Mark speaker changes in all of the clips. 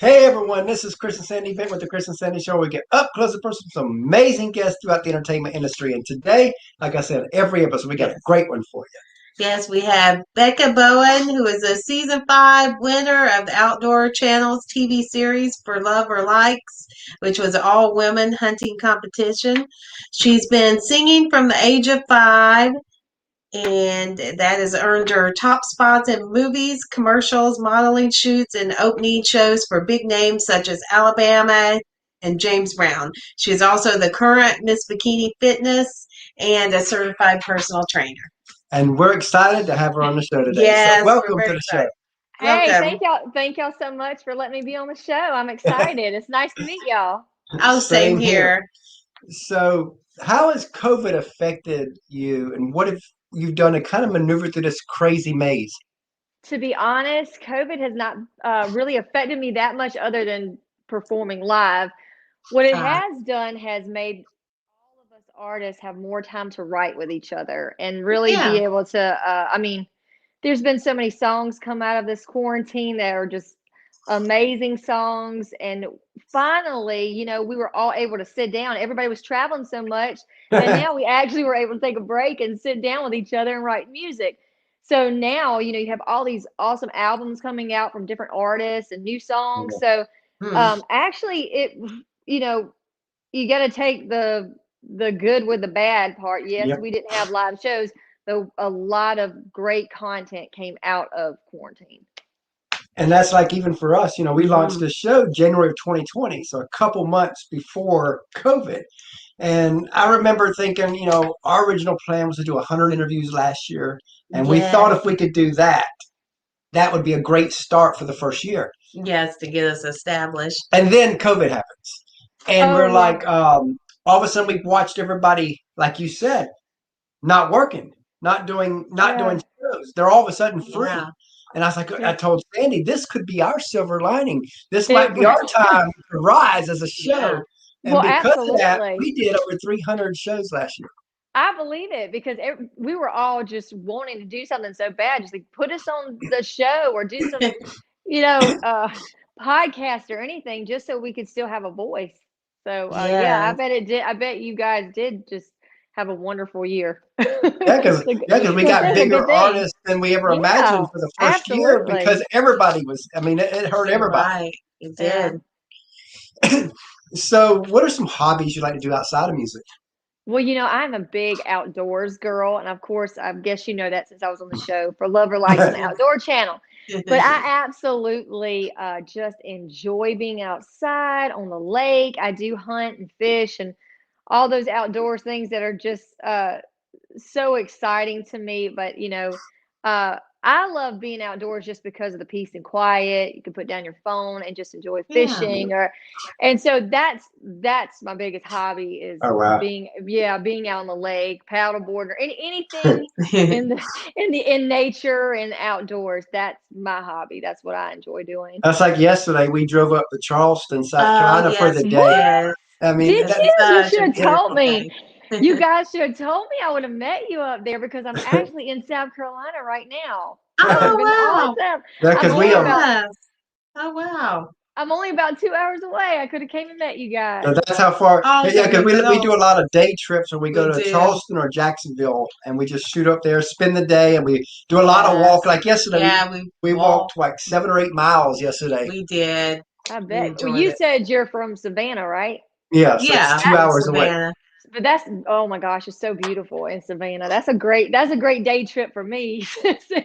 Speaker 1: Hey everyone, this is Chris and Sandy Bent with the Chris and Sandy Show. We get up close and personal with some amazing guests throughout the entertainment industry. And today, like I said, every episode, we got a great one for you.
Speaker 2: Yes, we have Becca Bowen, who is a season 5 winner of the Outdoor Channel's TV series For Love or Likes, which was an all women hunting competition. She's been singing from the age of 5, and that has earned her top spots in movies, commercials, modeling shoots, and opening shows for big names such as Alabama and James Brown. She is also the current Miss Bikini Fitness and a certified personal trainer.
Speaker 1: And we're excited to have her on the show today.
Speaker 2: Yes,
Speaker 1: so welcome to the show.
Speaker 3: Hey,
Speaker 2: Welcome.
Speaker 3: thank y'all so much for letting me be on the show. I'm excited. It's nice to meet y'all.
Speaker 2: Oh, same here.
Speaker 1: So how has COVID affected you, and what have you done to kind of maneuver through this crazy maze?
Speaker 3: To be honest, COVID has not really affected me that much other than performing live. What it has done has made all of us artists have more time to write with each other and really be able to, there's been so many songs come out of this quarantine that are just amazing songs. And finally, we were all able to sit down. Everybody was traveling so much. And now we actually were able to take a break and sit down with each other and write music. So now, you have all these awesome albums coming out from different artists and new songs. So actually you got to take the good with the bad part. Yes, we didn't have live shows, though a lot of great content came out of quarantine.
Speaker 1: And that's like, even for us, we launched this show January of 2020, so a couple months before COVID. And I remember thinking, our original plan was to do 100 interviews last year. And we thought if we could do that, that would be a great start for the first year.
Speaker 2: Yes, to get us established.
Speaker 1: And then COVID happens. And we're like, all of a sudden we watched everybody, like you said, not working, not doing shows. They're all of a sudden free. Yeah. And I was like, I told Sandy, this could be our silver lining. This might be our time to rise as a show. And because of that, we did over 300 shows last year.
Speaker 3: I believe it, because we were all just wanting to do something so bad. Just like, put us on the show or do some, podcast or anything, just so we could still have a voice. So I bet it did. I bet you guys did just have a wonderful year.
Speaker 1: Because we got bigger artists than we ever imagined for the first year, because everybody was, it hurt everybody.
Speaker 2: Right, it did.
Speaker 1: So what are some hobbies you like to do outside of music?
Speaker 3: Well, I'm a big outdoors girl. And of course, I guess you know that since I was on the show For Love or Likes on the Outdoor Channel. But I absolutely just enjoy being outside on the lake. I do hunt and fish and all those outdoors things that are just so exciting to me. But, I love being outdoors just because of the peace and quiet. You can put down your phone and just enjoy fishing, and so that's my biggest hobby is being out on the lake, paddleboard, or anything in nature and outdoors. That's my hobby. That's what I enjoy doing.
Speaker 1: That's like yesterday. We drove up to Charleston, South Carolina for the day.
Speaker 3: What? You should have told me. You guys should have told me. I would have met you up there, because I'm actually in South Carolina right now.
Speaker 2: Oh, wow.
Speaker 3: Awesome.
Speaker 1: Because
Speaker 2: oh, wow.
Speaker 3: I'm only about 2 hours away. I could have came and met you guys.
Speaker 1: So that's how far. Because we do a lot of day trips, or we go to Charleston or Jacksonville, and we just shoot up there, spend the day, and we do a lot of walk. Like yesterday, we walked like 7 or 8 miles yesterday.
Speaker 2: We did.
Speaker 3: I bet. Well, you said you're from Savannah, right?
Speaker 1: Yeah, so it's 2 hours away.
Speaker 3: But oh my gosh, it's so beautiful in Savannah. That's a great day trip for me since I'm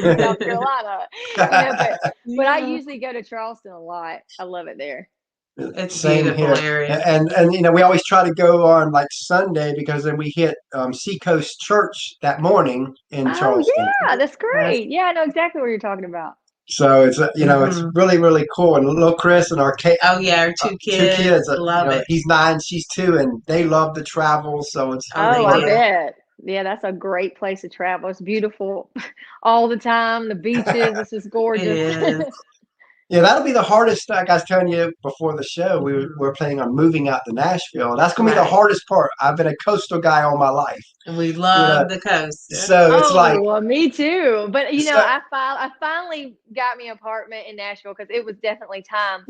Speaker 3: in South Carolina. But I usually go to Charleston a lot. I love it there.
Speaker 2: It's beautiful area.
Speaker 1: And we always try to go on like Sunday, because then we hit Seacoast Church that morning in Charleston.
Speaker 3: Yeah, that's great. Yeah, I know exactly what you're talking about.
Speaker 1: So it's it's really, really cool. And little Chris and our Kate.
Speaker 2: Oh yeah, our two kids love it.
Speaker 1: He's 9, she's 2, and they love the travel. So it's
Speaker 3: I bet. Yeah, that's a great place to travel. It's beautiful all the time. The beaches, it's just gorgeous.
Speaker 1: Yeah, that'll be the hardest. Like I was telling you before the show, we're planning on moving out to Nashville. That's going to be the hardest part. I've been a coastal guy all my life.
Speaker 2: We love the coast.
Speaker 1: So it's like,
Speaker 3: well, me too. But
Speaker 1: so,
Speaker 3: I finally got me an apartment in Nashville because it was definitely time.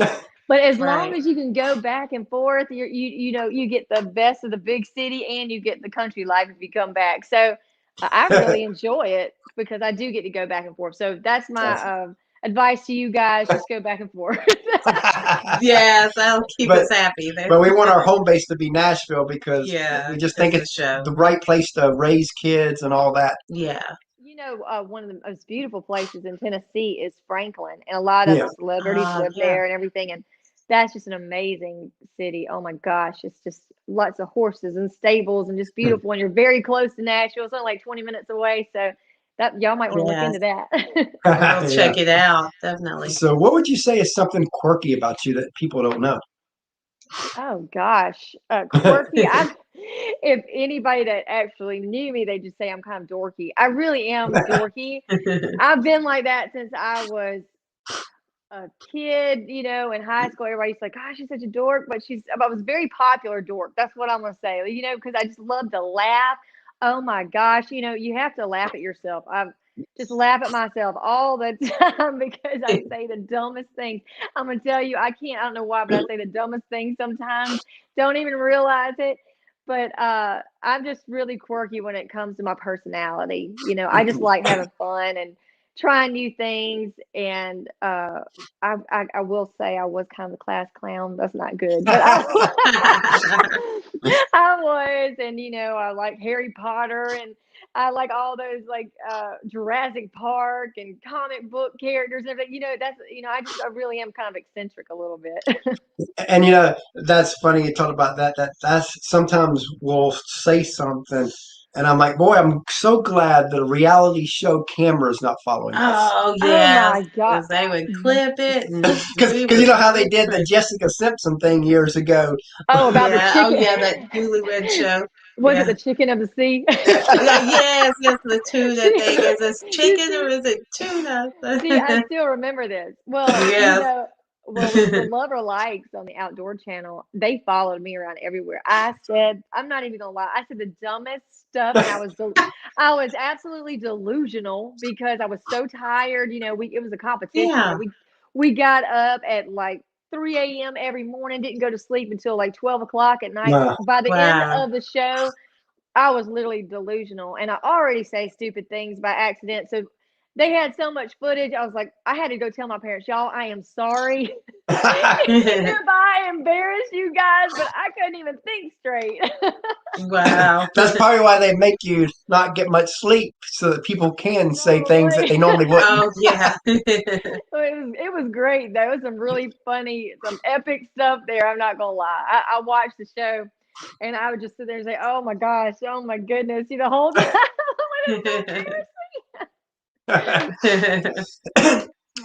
Speaker 3: But as long as you can go back and forth, you get the best of the big city and you get the country life if you come back. So I really enjoy it because I do get to go back and forth. So that's my advice to you guys: just go back and forth.
Speaker 2: Yes, that'll keep us happy.
Speaker 1: But we want our home base to be Nashville because we just think it's the right place to raise kids and all that.
Speaker 2: Yeah.
Speaker 3: One of the most beautiful places in Tennessee is Franklin, and a lot of celebrities live there and everything. And that's just an amazing city. Oh my gosh, it's just lots of horses and stables and just beautiful. And you're very close to Nashville. It's only like 20 minutes away, so that y'all might want to look into that.
Speaker 2: We'll check it out, definitely.
Speaker 1: So, what would you say is something quirky about you that people don't know?
Speaker 3: Oh gosh, quirky. If anybody that actually knew me, they just say I'm kind of dorky. I really am dorky. I've been like that since I was a kid, in high school. Everybody's like, gosh, she's such a dork, but I was a very popular dork. That's what I'm going to say, because I just love to laugh. Oh my gosh. You have to laugh at yourself. I just laugh at myself all the time because I say the dumbest things. I'm going to tell you, I don't know why, but I say the dumbest things sometimes. Don't even realize it. But I'm just really quirky when it comes to my personality. I just like having fun and trying new things. And I will say I was kind of a class clown. That's not good, but I was. And I like Harry Potter, and I like all those like Jurassic Park and comic book characters and everything. I really am kind of eccentric a little bit.
Speaker 1: And that's funny you talk about that. That's sometimes we'll say something, and I'm like, boy, I'm so glad that a reality show camera is not following us.
Speaker 2: Oh yeah,
Speaker 3: oh my god,
Speaker 2: they would clip it
Speaker 1: because you know how they did the Jessica Simpson thing years ago.
Speaker 3: Oh, about the chicken.
Speaker 2: Oh yeah, that newlywed show.
Speaker 3: Was it the chicken of the sea?
Speaker 2: Yes, the tuna thing. Is this chicken or is it tuna?
Speaker 3: See, I still remember this. Well, with the Lover Likes on the Outdoor Channel, they followed me around everywhere. I'm not even gonna lie, I said the dumbest stuff, and I was absolutely delusional because I was so tired. It was a competition.
Speaker 2: Yeah.
Speaker 3: We got up at like 3 a.m. every morning, didn't go to sleep until like 12 o'clock at night.
Speaker 1: Wow.
Speaker 3: By the end of the show, I was literally delusional, and I already say stupid things by accident. So they had so much footage. I was like, I had to go tell my parents, y'all, I am sorry if I embarrassed you guys, but I couldn't even think straight.
Speaker 2: Wow.
Speaker 1: That's probably why they make you not get much sleep so that people can say things that they normally wouldn't.
Speaker 2: Oh, yeah.
Speaker 3: It was great. There was some really funny, some epic stuff there. I'm not going to lie. I watched the show, and I would just sit there and say, oh my gosh, oh my goodness, the whole time.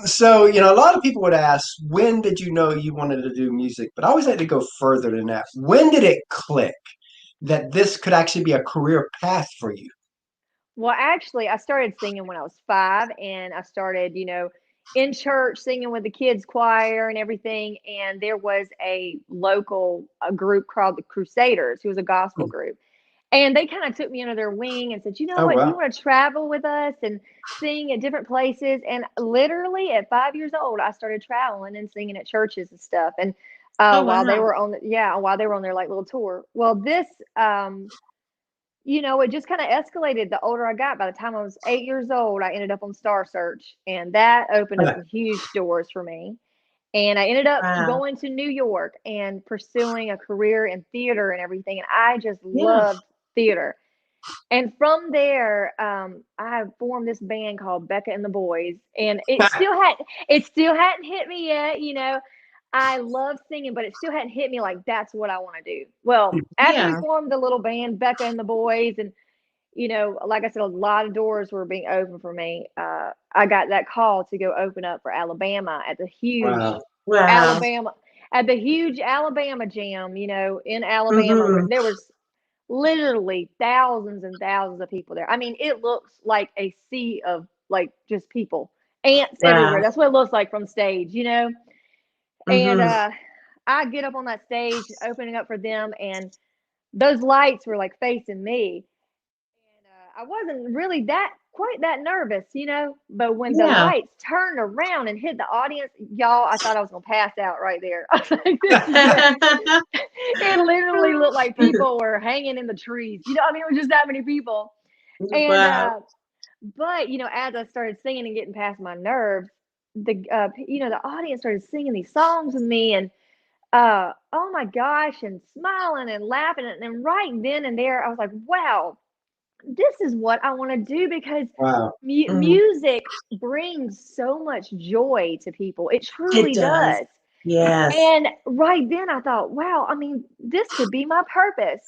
Speaker 1: So, a lot of people would ask, when did you know you wanted to do music? But I always like to go further than that. When did it click that this could actually be a career path for you?
Speaker 3: Well, actually, I started singing when I was 5, and I started, in church singing with the kids choir and everything. And there was a local group called the Crusaders, who was a gospel group. And they kind of took me under their wing and said, you know what, do you want to travel with us and sing at different places? And literally at 5 years old, I started traveling and singing at churches and stuff. And while they were on their like little tour. Well, this, it just kind of escalated the older I got. By the time I was 8 years old, I ended up on Star Search, and that opened up some huge doors for me. And I ended up going to New York and pursuing a career in theater and everything. And I just loved theater. And from there, I formed this band called Becca and the Boys, and it still hadn't hit me yet. I love singing, but it still hadn't hit me like that's what I want to do. Well, after we formed the little band Becca and the Boys, and like I said, a lot of doors were being opened for me. I got that call to go open up for Alabama at the huge Alabama Jam. In Alabama, there was literally thousands and thousands of people there. I mean, it looks like a sea of like just people. ants everywhere.
Speaker 2: Wow.
Speaker 3: That's what it looks like from stage, you know? And I get up on that stage opening up for them, and those lights were like facing me. And I wasn't really quite that nervous, you know? But when the
Speaker 2: Yeah.
Speaker 3: lights turned around and hit the audience, y'all, I thought I was gonna pass out right there. I was like, this is it. It literally looked like people were hanging in the trees. You know, I mean, it was just that many people. And
Speaker 2: Wow.
Speaker 3: but you know, as I started singing and getting past my nerves, the audience started singing these songs with me, and oh my gosh, and smiling and laughing, and right then and there, I was like, wow, this is what I want to do, because
Speaker 1: Wow.
Speaker 3: music brings so much joy to people. It
Speaker 2: It
Speaker 3: truly
Speaker 2: does.
Speaker 3: does.
Speaker 2: Yes.
Speaker 3: And right then I thought, wow, I mean, this could be my purpose,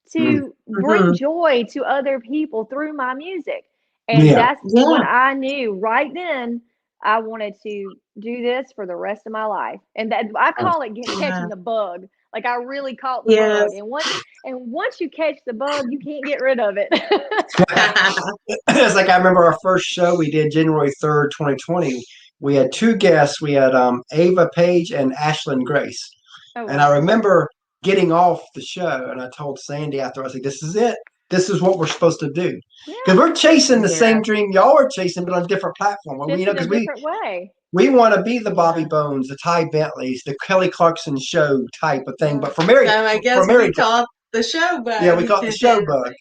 Speaker 1: Mm.
Speaker 3: to bring joy to other people through my music. And
Speaker 1: Yeah.
Speaker 3: that's when I knew right then I wanted to do this for the rest of my life. And that I call it catching the bug. Like, I really caught the bug.
Speaker 2: Yes.
Speaker 3: And once you catch the bug, you can't get rid of it.
Speaker 1: It's like I remember our first show we did January 3rd, 2020. We had two guests. We had Ava Page and Ashlyn Grace.
Speaker 3: Oh,
Speaker 1: And I
Speaker 3: wow.
Speaker 1: remember getting off the show, and I told Sandy after, I was like, this is it. This is what we're supposed to do. Because we're chasing the same dream y'all are chasing, but on a different platform.
Speaker 3: Just
Speaker 1: You know,
Speaker 3: in a
Speaker 1: because
Speaker 3: different way.
Speaker 1: we want to be the Bobby Bones, the Ty Bentleys, the Kelly Clarkson show type of thing. But for Mary,
Speaker 2: So I guess we call it the show bug.
Speaker 1: yeah, we call it the show bug.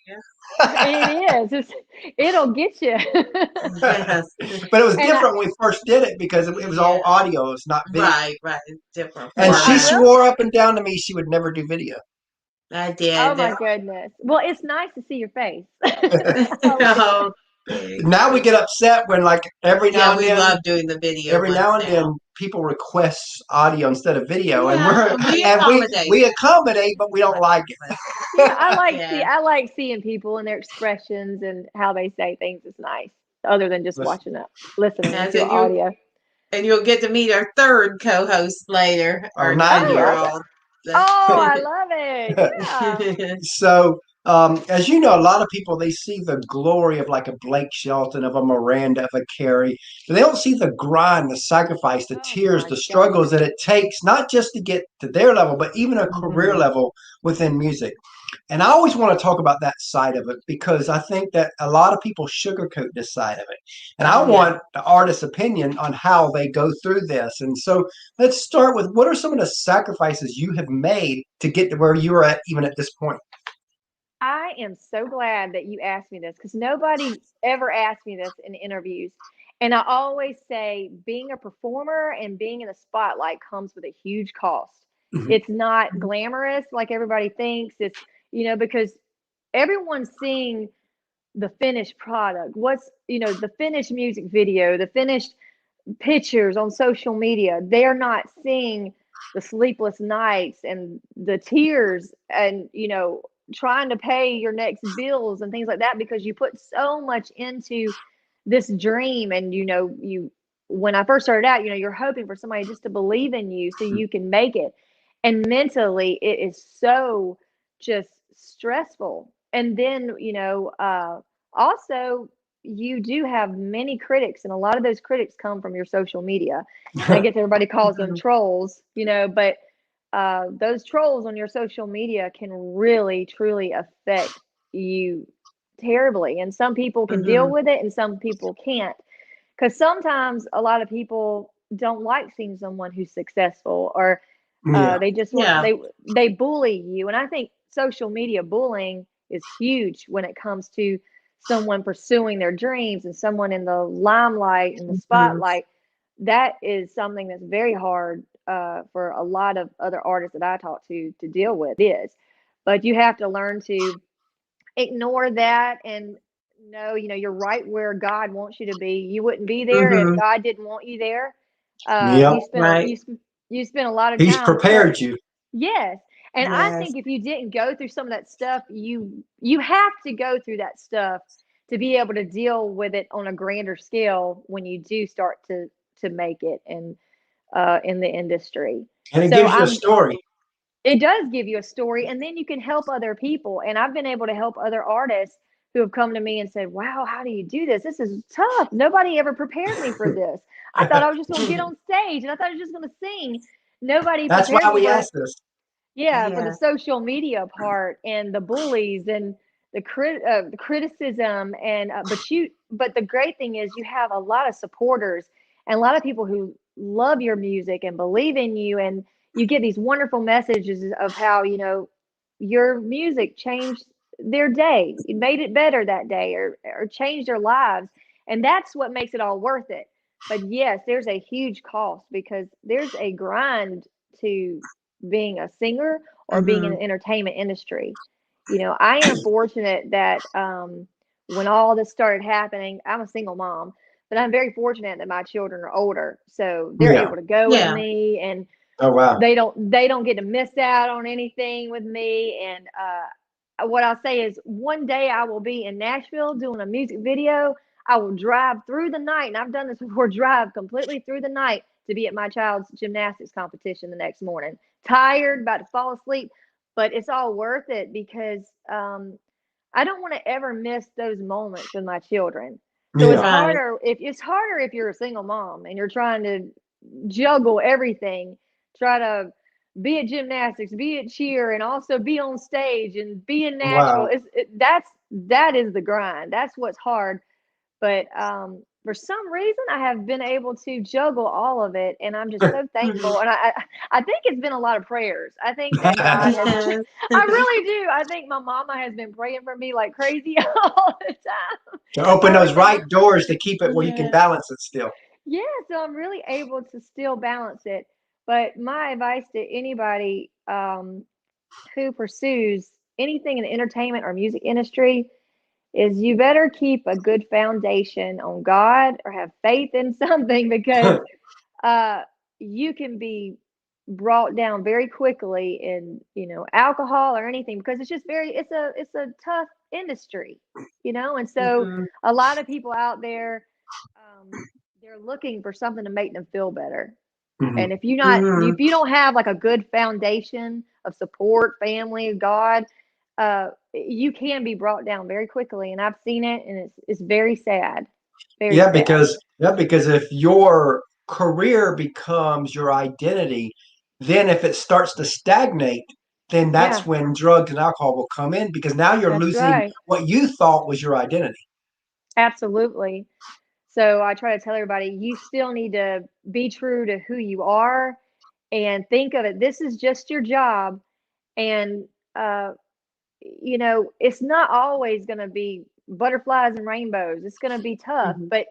Speaker 3: It is. It'll get you.
Speaker 2: Yes.
Speaker 1: But it was different when we first did it, because it was all audio. It's not video.
Speaker 2: Right. Different.
Speaker 1: And she
Speaker 2: format.
Speaker 1: swore up and down to me she would never do video.
Speaker 2: I did.
Speaker 3: Oh my goodness. Well, it's nice to see your face.
Speaker 2: Oh,
Speaker 1: Now we get upset when, like, every now and
Speaker 2: we
Speaker 1: then,
Speaker 2: love doing the video.
Speaker 1: every now and then people request audio instead of video, and we accommodate, but we don't like it.
Speaker 3: Yeah, I like seeing people and their expressions and how they say things. Is nice, other than just listening to audio.
Speaker 2: And you'll get to meet our third co-host later, our 9-year-old.
Speaker 3: Oh, I love it. Yeah.
Speaker 1: So, as you know, a lot of people, they see the glory of like a Blake Shelton, of a Miranda, of a Carrie, but they don't see the grind, the sacrifice, the tears, the struggles that it takes, not just to get to their level, but even a career level within music. And I always want to talk about that side of it, because I think that a lot of people sugarcoat this side of it. And I want the artist's opinion on how they go through this. And so let's start with, what are some of the sacrifices you have made to get to where you are at, even at this point?
Speaker 3: I am so glad that you asked me this, because nobody ever asked me this in interviews. And I always say, being a performer and being in the spotlight comes with a huge cost. It's not glamorous like everybody thinks. It's, because everyone's seeing the finished product. What's, the finished music video, the finished pictures on social media. They're not seeing the sleepless nights and the tears and, trying to pay your next bills and things like that, because you put so much into this dream. And, when I first started out, you're hoping for somebody just to believe in you so you can make it. And mentally, it is so just stressful. And then, also, you do have many critics, and a lot of those critics come from your social media. And I guess everybody calls them trolls, but those trolls on your social media can really, truly affect you terribly. And some people can deal with it, and some people can't. Because sometimes a lot of people don't like seeing someone who's successful, or they just they bully you. And I think social media bullying is huge when it comes to someone pursuing their dreams and someone in the limelight and the spotlight. That is something that's very hard for a lot of other artists that I talk to deal with. But you have to learn to ignore that and know, you're right where God wants you to be. You wouldn't be there if God didn't want you there. You spent a lot of time.
Speaker 1: He's prepared you.
Speaker 3: Yes. And I think if you didn't go through some of that stuff, you have to go through that stuff to be able to deal with it on a grander scale when you do start to make it in the industry.
Speaker 1: And it gives you a story.
Speaker 3: It does give you a story, and then you can help other people. And I've been able to help other artists who have come to me and said, "Wow, how do you do this? This is tough. Nobody ever prepared me for this. I thought I was just going to get on stage and I thought I was just going to sing. Nobody
Speaker 1: That's
Speaker 3: prepared
Speaker 1: why
Speaker 3: me
Speaker 1: we
Speaker 3: for,
Speaker 1: asked this.
Speaker 3: yeah, for the social media part and the bullies and the criticism and but the great thing is you have a lot of supporters and a lot of people who love your music and believe in you, and you get these wonderful messages of how, your music changed their day, it made it better that day, or changed their lives, and that's what makes it all worth it. But yes, there's a huge cost because there's a grind to being a singer or being in the entertainment industry. I am fortunate that when all this started happening, I'm a single mom, but I'm very fortunate that my children are older, so they're
Speaker 1: Yeah.
Speaker 3: able to go with me, and
Speaker 1: Oh wow.
Speaker 3: they don't get to miss out on anything with me. And what I'll say is, one day I will be in Nashville doing a music video. I will drive through the night, and I've done this before, drive completely through the night to be at my child's gymnastics competition the next morning. Tired, about to fall asleep, but it's all worth it because I don't want to ever miss those moments with my children. So
Speaker 1: Yeah.
Speaker 3: it's harder if you're a single mom and you're trying to juggle everything, try to be at gymnastics, be at cheer, and also be on stage and be in Nashville.
Speaker 1: Wow.
Speaker 3: That is the grind. That's what's hard. But for some reason, I have been able to juggle all of it, and I'm just so thankful. And I think it's been a lot of prayers. I think that God has. I really do. I think my mama has been praying for me like crazy all the time.
Speaker 1: To open
Speaker 3: I
Speaker 1: those
Speaker 3: remember,
Speaker 1: right doors to keep it where you can balance it still.
Speaker 3: yeah, so I'm really able to still balance it. But my advice to anybody who pursues anything in the entertainment or music industry is you better keep a good foundation on God or have faith in something, because uh, you can be brought down very quickly in, alcohol or anything, because it's a tough industry, and so a lot of people out there, they're looking for something to make them feel better.
Speaker 1: Mhm.
Speaker 3: And if you don't have like a good foundation of support, family, God, you can be brought down very quickly. And I've seen it, and it's very sad. Very
Speaker 1: Yeah,
Speaker 3: sad.
Speaker 1: because if your career becomes your identity, then if it starts to stagnate, then
Speaker 3: Yeah,
Speaker 1: that's when drugs and alcohol will come in, because now you're
Speaker 3: that's
Speaker 1: losing
Speaker 3: right.
Speaker 1: what you thought was your identity.
Speaker 3: Absolutely. So I try to tell everybody, you still need to be true to who you are and think of it. This is just your job. And, it's not always going to be butterflies and rainbows. It's going to be tough, but,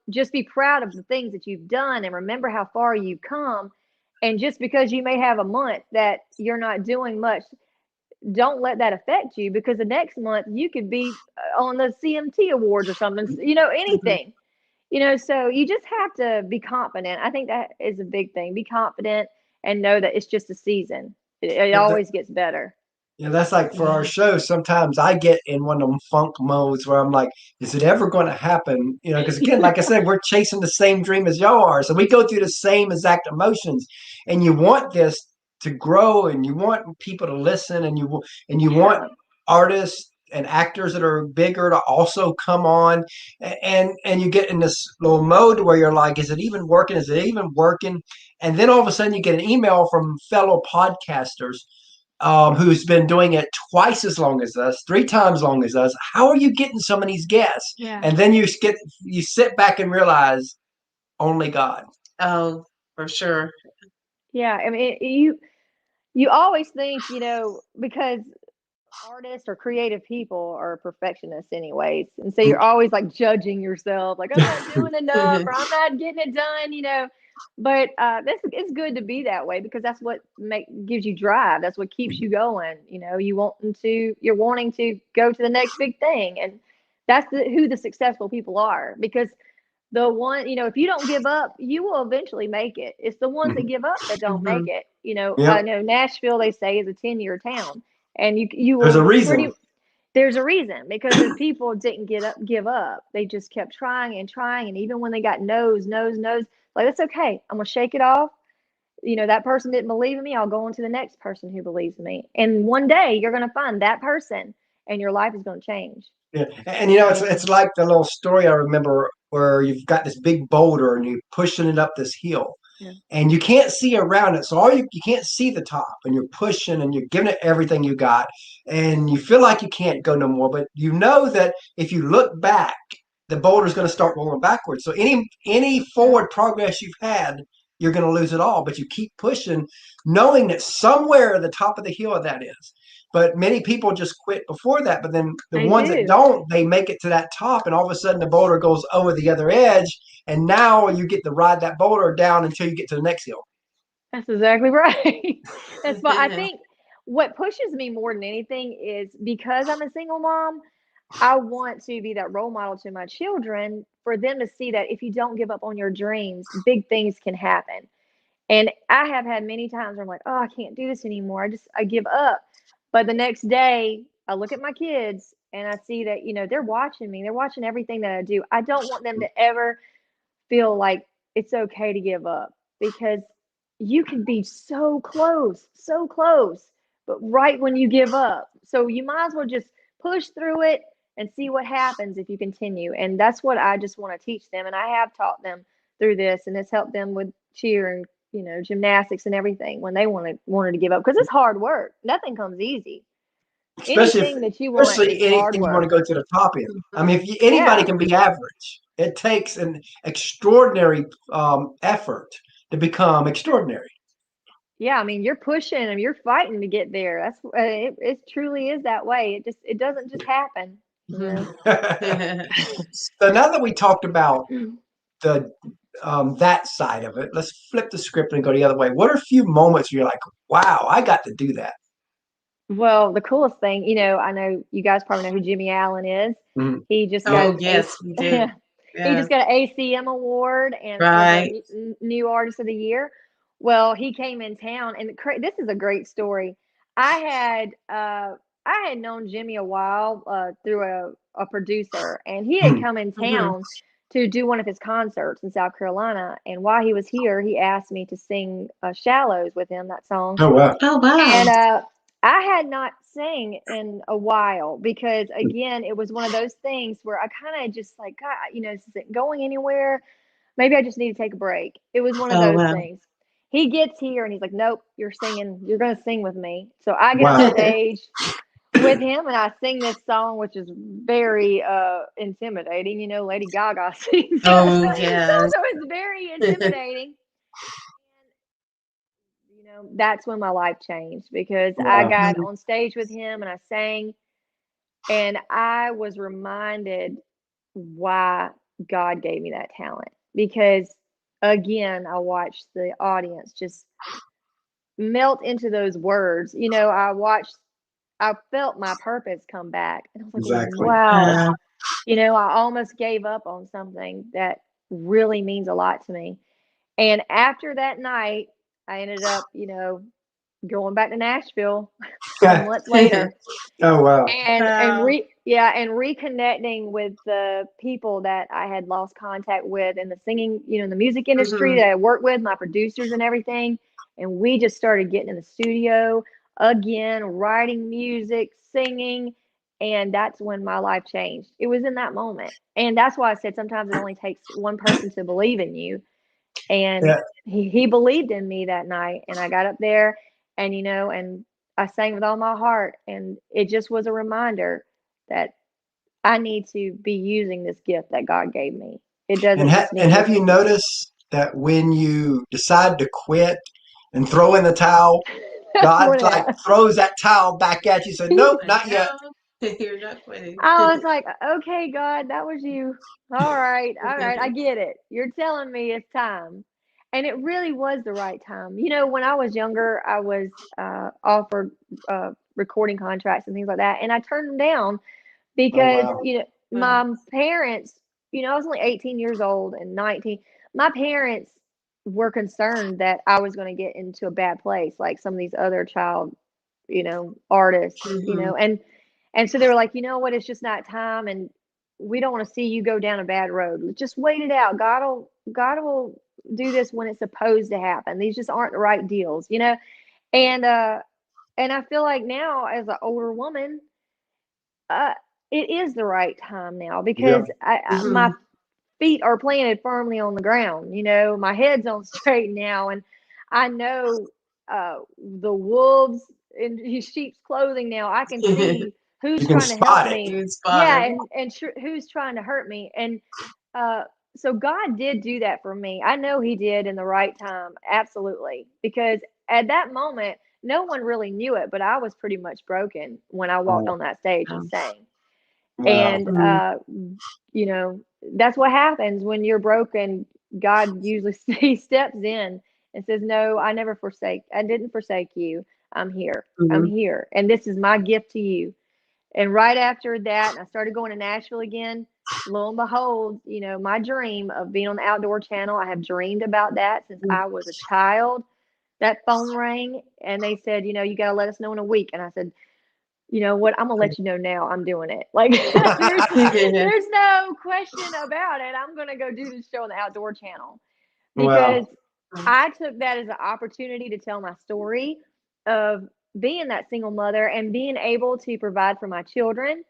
Speaker 3: just be proud of the things that you've done and remember how far you've come. And just because you may have a month that you're not doing much, don't let that affect you, because the next month you could be on the CMT awards or something, anything. So you just have to be confident. I think that is a big thing. Be confident and know that it's just a season. It
Speaker 1: Yeah,
Speaker 3: always gets better.
Speaker 1: yeah, that's like for our show. Sometimes I get in one of them funk modes where I'm like, is it ever going to happen? Because again, like I said, we're chasing the same dream as y'all are. So we go through the same exact emotions. And you want this to grow, and you want people to listen, and you want
Speaker 3: Yeah.
Speaker 1: artists and actors that are bigger to also come on. And you get in this little mode where you're like, is it even working? Is it even working? And then all of a sudden you get an email from fellow podcasters who's been doing it twice as long as us, 3 times long as us. How are you getting some of these guests?
Speaker 3: Yeah.
Speaker 1: And then you sit back and realize only God.
Speaker 2: Oh, for sure.
Speaker 3: Yeah. I mean, you always think, because artists or creative people are perfectionists anyways. And so you're always like judging yourself, like, I'm not doing enough or I'm not getting it done. But it's good to be that way, because that's what gives you drive. That's what keeps you going. You're wanting to go to the next big thing. And that's who the successful people are, because the one, if you don't give up, you will eventually make it. It's the ones that give up that don't make it. I
Speaker 1: Yep.
Speaker 3: know Nashville, they say, is a 10-year town, and you
Speaker 1: There's a
Speaker 3: will
Speaker 1: reason.
Speaker 3: there's a reason, because the people didn't give up. They just kept trying and trying, and even when they got no's, like, that's okay. I'm gonna shake it off. That person didn't believe in me. I'll go on to the next person who believes in me, and one day you're gonna find that person, and your life is going to change.
Speaker 1: Yeah. And you know, it's like the little story I remember where you've got this big boulder and you're pushing it up this hill.
Speaker 3: Yeah.
Speaker 1: And you can't see around it. So you can't see the top, and you're pushing and you're giving it everything you got. And you feel like you can't go no more, but you know that if you look back, the boulder's going to start rolling backwards. So any forward progress you've had, you're going to lose it all. But you keep pushing, knowing that somewhere at the top of the hill that is. But many people just quit before that. But then the ones that don't, they make it to that top, and all of a sudden the boulder goes over the other edge, and now you get to ride that boulder down until you get to the next hill.
Speaker 3: That's exactly right. That's why I think what pushes me more than anything is because I'm a single mom, I want to be that role model to my children for them to see that if you don't give up on your dreams, big things can happen. And I have had many times where I'm like, oh, I can't do this anymore. I give up. But the next day, I look at my kids and I see that, they're watching me. They're watching everything that I do. I don't want them to ever feel like it's okay to give up, because you can be so close, but right when you give up. So you might as well just push through it and see what happens if you continue. And that's what I just want to teach them. And I have taught them through this, and it's helped them with cheer and gymnastics and everything when they wanted to give up, because it's hard work. Nothing comes easy. Anything that you want is hard
Speaker 1: anything you
Speaker 3: work.
Speaker 1: want to go to the top in. I mean, anybody can be average. It takes an extraordinary effort to become extraordinary.
Speaker 3: Yeah, I mean, you're pushing and you're fighting to get there. That's it truly is that way. It doesn't just happen.
Speaker 1: So now that we talked about the that side of it, let's flip the script and go the other way. What are a few moments where you're like, wow, I got to do that?
Speaker 3: Well, the coolest thing, I know you guys probably know who Jimmy Allen is.
Speaker 1: Mhm.
Speaker 3: He just got
Speaker 2: yes, we do.
Speaker 3: he just got an ACM award and
Speaker 2: Right.
Speaker 3: was a new artist of the year. Well, he came in town, and this is a great story. I had known Jimmy a while through a producer, and he had come in town to do one of his concerts in South Carolina. And while he was here, he asked me to sing "Shallows" with him, that song.
Speaker 1: Oh wow!
Speaker 2: Oh wow!
Speaker 3: And I had not sang in a while because, again, it was one of those things where I kind of just like, God, this isn't going anywhere. Maybe I just need to take a break. It was one of those things. He gets here and he's like, nope, you're singing. You're going to sing with me. So I get on stage with him and I sing this song, which is very intimidating. Lady Gaga sings.
Speaker 2: Oh, yes.
Speaker 3: So it's very intimidating. That's when my life changed, because I got on stage with him and I sang, and I was reminded why God gave me that talent. Because again, I watched the audience just melt into those words. I felt my purpose come back, and I was like, wow. I almost gave up on something that really means a lot to me. And after that night, I ended up, going back to Nashville a month later.
Speaker 1: Oh wow!
Speaker 3: And reconnecting with the people that I had lost contact with in the singing, in the music industry that I worked with, my producers and everything. And we just started getting in the studio again, writing music, singing, and that's when my life changed. It was in that moment. And that's why I said sometimes it only takes one person to believe in you. And he believed in me that night, and I got up there and and I sang with all my heart, and it just was a reminder that I need to be using this gift that God gave me. It doesn't
Speaker 1: And have you noticed that when you decide to quit and throw in the towel, God throws that towel back at you? So nope, not yet.
Speaker 2: You're not quitting.
Speaker 3: I was like, okay, God, that was you. All right, I get it. You're telling me it's time. And it really was the right time. When I was younger, I was offered recording contracts and things like that, and I turned them down because my parents, I was only 18 years old and 19. My parents were concerned that I was going to get into a bad place like some of these other child, artists, and so they were like, you know what, it's just not time, and we don't want to see you go down a bad road. Just wait it out. God will do this when it's supposed to happen. These just aren't the right deals, and I feel like now as an older woman, uh, it is the right time now
Speaker 1: Yeah.
Speaker 3: because my
Speaker 2: Mhm.
Speaker 3: feet are planted firmly on the ground. My head's on straight now, and I know the wolves in sheep's clothing now. I can see who's
Speaker 1: You can
Speaker 3: trying to help
Speaker 1: spot it.
Speaker 3: me.
Speaker 2: You
Speaker 3: Yeah,
Speaker 2: spotted.
Speaker 3: and who's trying to hurt me. And uh, so God did do that for me. I know He did in the right time, absolutely, because at that moment, no one really knew it, but I was pretty much broken when I walked
Speaker 1: Oh,
Speaker 3: on that stage and
Speaker 2: Um,
Speaker 3: sang.
Speaker 1: wow.
Speaker 3: And
Speaker 2: mm,
Speaker 3: you know, that's what happens when you're broken. God usually He steps in and says, "No, I didn't forsake you. I'm here. I'm
Speaker 2: mhm.
Speaker 3: here, and this is my gift to you." And right after that, I started going to Nashville again. Lo and behold, my dream of being on the Outdoor Channel, I have dreamed about that since I was a child. That phone rang and they said, you got to let us know in a week. And I said, you know what? I'm gonna let you know now. I'm doing it. Like there's no question about it. I'm gonna go do this show on the Outdoor Channel
Speaker 1: Wow.
Speaker 3: because I took that as an opportunity to tell my story of being that single mother and being able to provide for my children,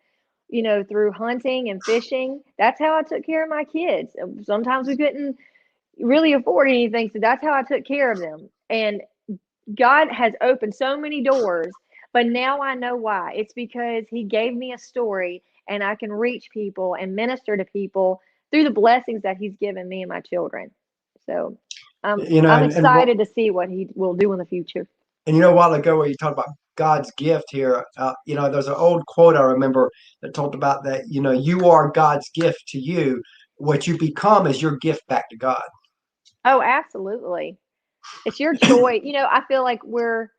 Speaker 3: through hunting and fishing. That's how I took care of my kids. Sometimes we couldn't really afford anything, so that's how I took care of them. And God has opened so many doors, but now I know why. It's because He gave me a story and I can reach people and minister to people through the blessings that He's given me and my children. So I'm
Speaker 1: And
Speaker 3: excited to see what He will do in the future.
Speaker 1: a while ago where you talked about God's gift here, there's an old quote I remember that talked about that, you are God's gift to you. What you become is your gift back to God.
Speaker 3: Oh, absolutely. It's your choice. I feel like we're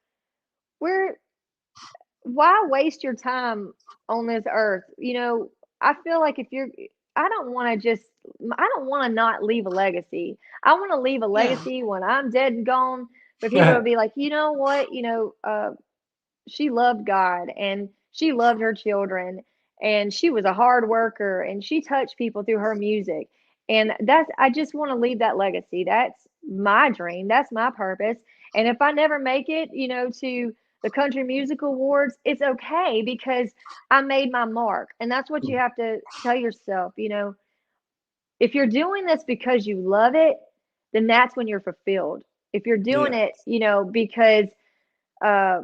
Speaker 3: why waste your time on this earth? I feel like if you're I don't want to just I don't want to not leave a legacy. I want to leave a
Speaker 2: Yeah.
Speaker 3: legacy when I'm dead and gone, but people will be like, you know what? She loved God and she loved her children and she was a hard worker and she touched people through her music. And I just want to leave that legacy. That's my dream. That's my purpose. And if I never make it, to the Country Music Awards, it's okay because I made my mark. And that's what you have to tell yourself, if you're doing this because you love it, then that's when you're fulfilled. If you're doing
Speaker 1: Yeah.
Speaker 3: it, because uh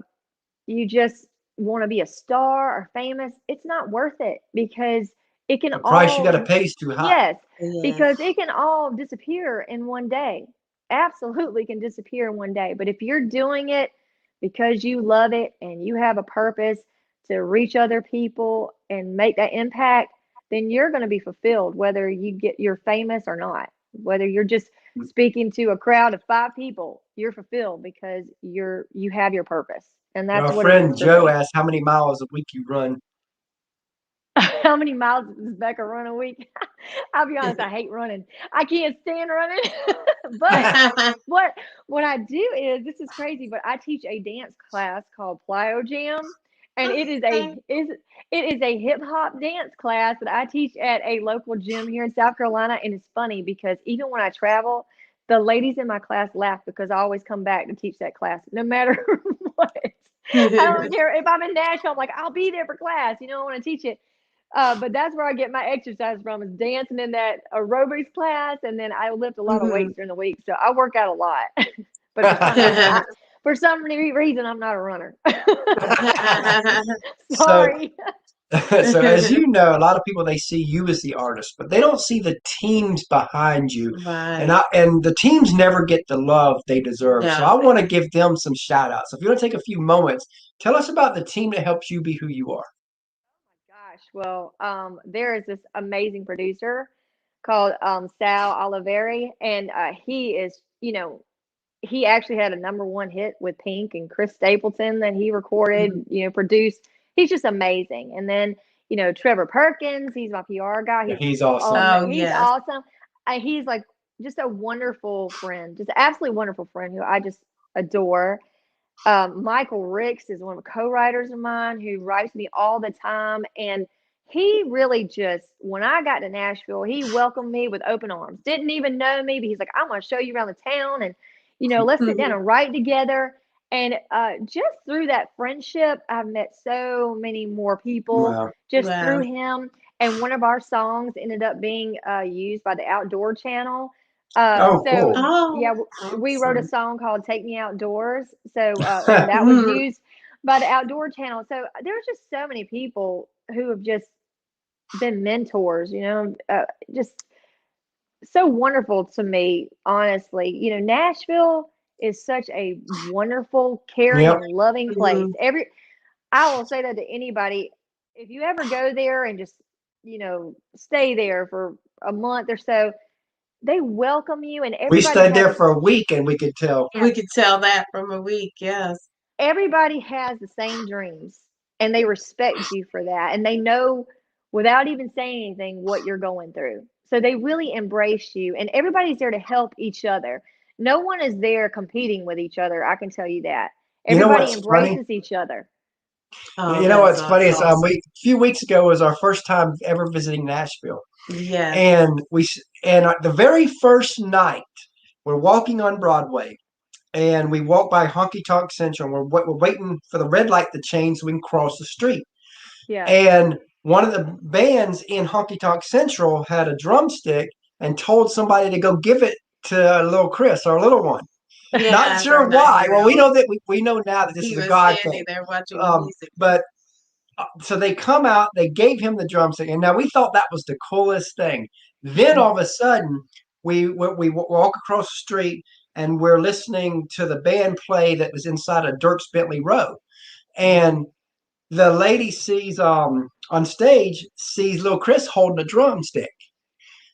Speaker 3: you just want to be a star or famous, it's not worth it because it can
Speaker 1: The price you got to
Speaker 3: all,
Speaker 1: pay is too high.
Speaker 3: yes,
Speaker 2: Yeah.
Speaker 3: because it can all disappear in one day. Absolutely can disappear in one day. But if you're doing it because you love it and you have a purpose to reach other people and make that impact, then you're going to be fulfilled whether you're famous or not. Whether you're just speaking to a crowd of 5 people, you're fulfilled because you have your purpose. And that's
Speaker 1: Our
Speaker 3: what it is
Speaker 1: friend
Speaker 3: for
Speaker 1: Joe
Speaker 3: me.
Speaker 1: asked how many miles a week you run.
Speaker 3: How many miles does Becca run a week? I'll be honest, I hate running. I can't stand running. But what what I do is, this is crazy, but I teach a dance class called Plyo Jam, and
Speaker 2: Okay.
Speaker 3: it is a hip hop dance class that I teach at a local gym here in South Carolina. And it's funny because even when I travel, the ladies in my class laugh because I always come back to teach that class, no matter what. I don't care if I'm in Nashville. I'm like, I'll be there for class. I want to teach it. But that's where I get my exercise from, is dancing in that aerobics class, and then I lift a lot of weights
Speaker 2: Mhm.
Speaker 3: during the week, so I work out a lot. But for some reason, I'm not a runner.
Speaker 1: so
Speaker 3: Sorry.
Speaker 1: so as you know, a lot of people, they see you as the artist, but they don't see the teams behind you.
Speaker 2: Right.
Speaker 1: And the teams never get the love they deserve. So
Speaker 2: No.
Speaker 1: I want to give them some shout outs. So if you want to take a few moments, tell us about the team that helps you be who you are.
Speaker 3: Gosh, well, there is this amazing producer called Sal Oliveri, and he is, he actually had a number 1 hit with Pink and Chris Stapleton that he recorded, produced. He's just amazing. And then, Trevor Perkins, he's my PR guy.
Speaker 1: Yeah, he's awesome.
Speaker 2: Oh
Speaker 3: He's
Speaker 2: yes.
Speaker 3: awesome. He's like just a wonderful friend, just absolutely wonderful friend who I just adore. Michael Ricks is one of the co-writers of mine who writes me all the time. And he really just, when I got to Nashville, he welcomed me with open arms. Didn't even know me, but he's like, I'm going to show you around the town and, let's sit down and write together. And just through that friendship, I've met so many more people
Speaker 1: Wow.
Speaker 3: just through him. And one of our songs ended up being used by the Outdoor Channel.
Speaker 1: Oh,
Speaker 3: So
Speaker 1: cool.
Speaker 3: yeah,
Speaker 2: Oh,
Speaker 3: we wrote a
Speaker 2: awesome.
Speaker 3: song called "Take Me Outdoors." So and that was used by the Outdoor Channel. So there's just so many people who have just been mentors. Just so wonderful to me, honestly. Nashville is such a wonderful, caring,
Speaker 1: Yep.
Speaker 3: and loving place.
Speaker 2: Mhm.
Speaker 3: I will say that to anybody, if you ever go there and just, stay there for a month or so, they welcome you and
Speaker 1: We
Speaker 3: everybody
Speaker 1: stayed there
Speaker 3: has
Speaker 1: for a week, and we could tell.
Speaker 2: We could tell that from a week, yes.
Speaker 3: everybody has the same dreams and they respect you for that and they know without even saying anything what you're going through, so they really embrace you and everybody's there to help each other. No one is there competing with each other, I can tell you that.
Speaker 1: You know
Speaker 3: Everybody
Speaker 1: what's funny?
Speaker 3: embraces each other.
Speaker 2: Oh,
Speaker 1: You know what's funny is
Speaker 2: awesome.
Speaker 1: a few weeks ago was our first time ever visiting Nashville,
Speaker 2: Yes.
Speaker 1: and the very first night we're walking on Broadway, and we walk by Honky Tonk Central. And we're waiting for the red light to change so we can cross the street.
Speaker 3: Yeah.
Speaker 1: And one of the bands in Honky Tonk Central had a drumstick and told somebody to go give it to little Chris, our little one. Not
Speaker 2: Yes,
Speaker 1: sure
Speaker 2: our
Speaker 1: why. Well, we
Speaker 2: 9-year-old.
Speaker 1: know that we know now that this
Speaker 2: He
Speaker 1: is a
Speaker 2: was
Speaker 1: God
Speaker 2: standing
Speaker 1: thing.
Speaker 2: there watching the music.
Speaker 1: But so they come out, they gave him the drumstick, and now we thought that was the coolest thing. Then all of a sudden, we walk across the street and we're listening to the band play that was inside of Dirk's Bentley Row, and the lady sees on stage sees little Chris holding a drumstick,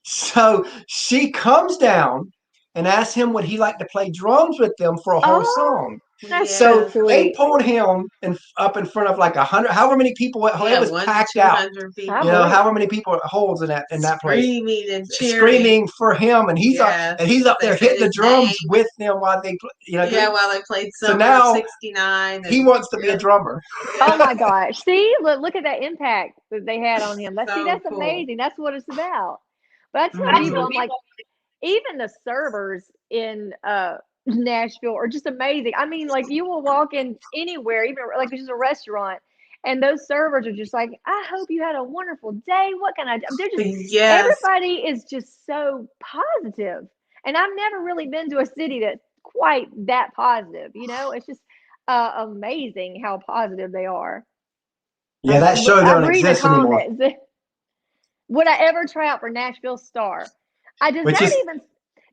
Speaker 1: so she comes down and asks him would he like to play drums with them for a whole
Speaker 3: Oh,
Speaker 1: song.
Speaker 3: that's
Speaker 1: So
Speaker 3: so
Speaker 2: Yes.
Speaker 1: they
Speaker 3: sweet.
Speaker 1: pulled him up in front of like 100, however many people. It
Speaker 2: Yeah,
Speaker 1: was
Speaker 2: 1 to
Speaker 1: packed out.
Speaker 2: 200
Speaker 3: I
Speaker 1: You know,
Speaker 2: people
Speaker 3: believe.
Speaker 1: however many people it holds in that place,
Speaker 2: screaming and cheering.
Speaker 1: screaming for him, and he's up
Speaker 2: Yes.
Speaker 1: there
Speaker 2: They said
Speaker 1: hitting the
Speaker 2: his
Speaker 1: drums
Speaker 2: name.
Speaker 1: with them while they,
Speaker 2: Yeah, while they played
Speaker 1: So
Speaker 2: Summer of
Speaker 1: now
Speaker 2: '69.
Speaker 1: he
Speaker 2: And
Speaker 1: wants to be a
Speaker 2: yeah,
Speaker 1: drummer.
Speaker 3: Oh my gosh. See, look at that impact that they had on him.
Speaker 2: so
Speaker 3: That's
Speaker 2: cool.
Speaker 3: amazing. That's what it's about. But I tell people,
Speaker 2: Mhm.
Speaker 3: I'm like, even the servers in Nashville are just amazing. I mean, like you will walk in anywhere, even like just a restaurant, and those servers are just like, I hope you had a wonderful day. What can I do? They're just
Speaker 2: Yes.
Speaker 3: everybody is just so positive. And I've never really been to a city that's quite that positive. It's just amazing how positive they are.
Speaker 1: Yeah, that show
Speaker 3: I'm
Speaker 1: don't
Speaker 3: reading the
Speaker 1: exist anymore.
Speaker 3: comments. Would I ever try out for Nashville Star? Does
Speaker 1: Which
Speaker 3: that
Speaker 1: is
Speaker 3: even